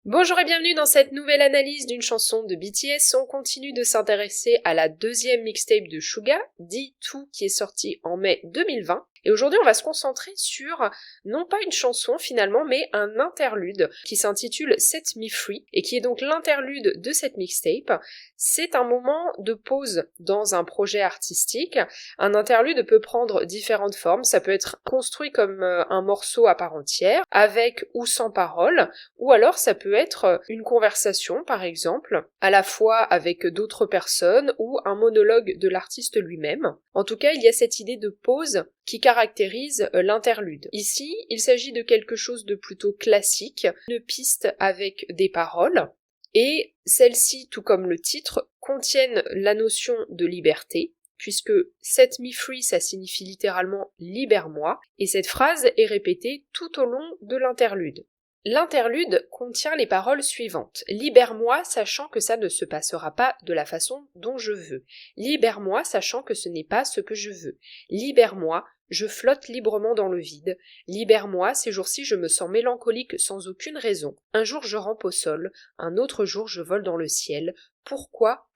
Bonjour et bienvenue dans cette nouvelle analyse d'une chanson de BTS. On continue de s'intéresser à la deuxième mixtape de Suga, D2, qui est sortie en mai 2020. Et aujourd'hui, on va se concentrer sur, non pas une chanson finalement, mais un interlude qui s'intitule Set Me Free, et qui est donc l'interlude de cette mixtape. C'est un moment de pause dans un projet artistique. Un interlude peut prendre différentes formes. Ça peut être construit comme un morceau à part entière, avec ou sans parole, ou alors ça peut être une conversation, par exemple, à la fois avec d'autres personnes ou un monologue de l'artiste lui-même. En tout cas, il y a cette idée de pause qui caractérise l'interlude. Ici, il s'agit de quelque chose de plutôt classique, une piste avec des paroles, et celles-ci, tout comme le titre, contiennent la notion de liberté, puisque Set Me Free, ça signifie littéralement libère-moi, et cette phrase est répétée tout au long de l'interlude. L'interlude contient les paroles suivantes. Libère-moi sachant que ça ne se passera pas de la façon dont je veux. Libère-moi sachant que ce n'est pas ce que je veux. Libère-moi, je flotte librement dans le vide. Libère-moi, ces jours-ci je me sens mélancolique sans aucune raison. Un jour je rampe au sol, un autre jour je vole dans le ciel. Pourquoi?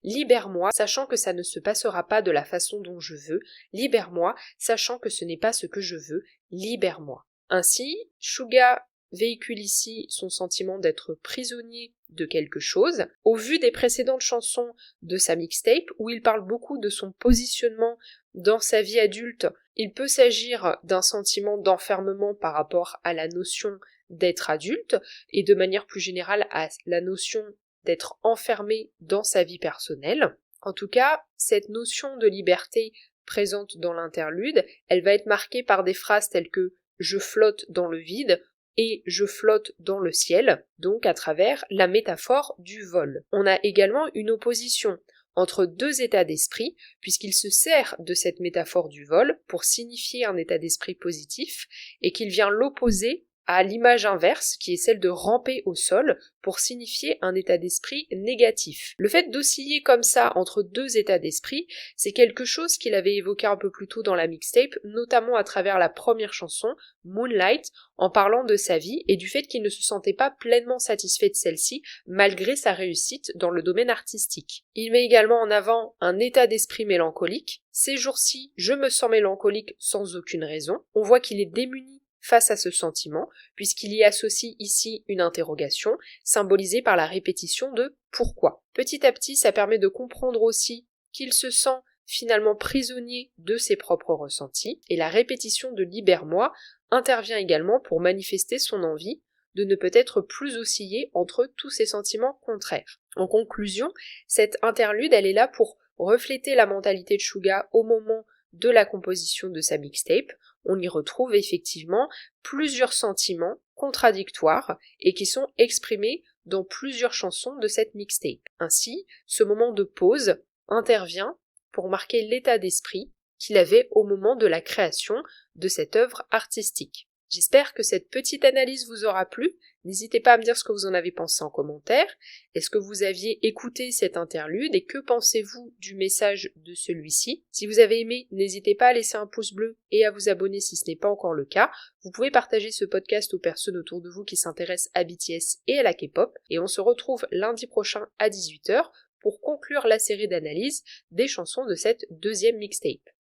Libère-moi, sachant que ça ne se passera pas de la façon dont je veux. Libère-moi, sachant que ce n'est pas ce que je veux. Libère-moi. Ainsi, Suga véhicule ici son sentiment d'être prisonnier de quelque chose. Au vu des précédentes chansons de sa mixtape, où il parle beaucoup de son positionnement dans sa vie adulte, il peut s'agir d'un sentiment d'enfermement par rapport à la notion d'être adulte, et de manière plus générale à la notion d'être enfermé dans sa vie personnelle. En tout cas, cette notion de liberté présente dans l'interlude, elle va être marquée par des phrases telles que « je flotte dans le vide » et je flotte dans le ciel, donc à travers la métaphore du vol. On a également une opposition entre deux états d'esprit, puisqu'il se sert de cette métaphore du vol pour signifier un état d'esprit positif, et qu'il vient l'opposer à l'image inverse, qui est celle de ramper au sol, pour signifier un état d'esprit négatif. Le fait d'osciller comme ça entre deux états d'esprit, c'est quelque chose qu'il avait évoqué un peu plus tôt dans la mixtape, notamment à travers la première chanson, Moonlight, en parlant de sa vie et du fait qu'il ne se sentait pas pleinement satisfait de celle-ci, malgré sa réussite dans le domaine artistique. Il met également en avant un état d'esprit mélancolique. Ces jours-ci, je me sens mélancolique sans aucune raison. On voit qu'il est démuni face à ce sentiment, puisqu'il y associe ici une interrogation, symbolisée par la répétition de « pourquoi ». Petit à petit, ça permet de comprendre aussi qu'il se sent finalement prisonnier de ses propres ressentis, et la répétition de « libère-moi » intervient également pour manifester son envie de ne peut-être plus osciller entre tous ces sentiments contraires. En conclusion, cette interlude, elle est là pour refléter la mentalité de Suga au moment de la composition de sa mixtape. On y retrouve effectivement plusieurs sentiments contradictoires et qui sont exprimés dans plusieurs chansons de cette mixtape. Ainsi, ce moment de pause intervient pour marquer l'état d'esprit qu'il avait au moment de la création de cette œuvre artistique. J'espère que cette petite analyse vous aura plu. N'hésitez pas à me dire ce que vous en avez pensé en commentaire. Est-ce que vous aviez écouté cet interlude et que pensez-vous du message de celui-ci? Si vous avez aimé, n'hésitez pas à laisser un pouce bleu et à vous abonner si ce n'est pas encore le cas. Vous pouvez partager ce podcast aux personnes autour de vous qui s'intéressent à BTS et à la K-pop. Et on se retrouve lundi prochain à 18h pour conclure la série d'analyses des chansons de cette deuxième mixtape.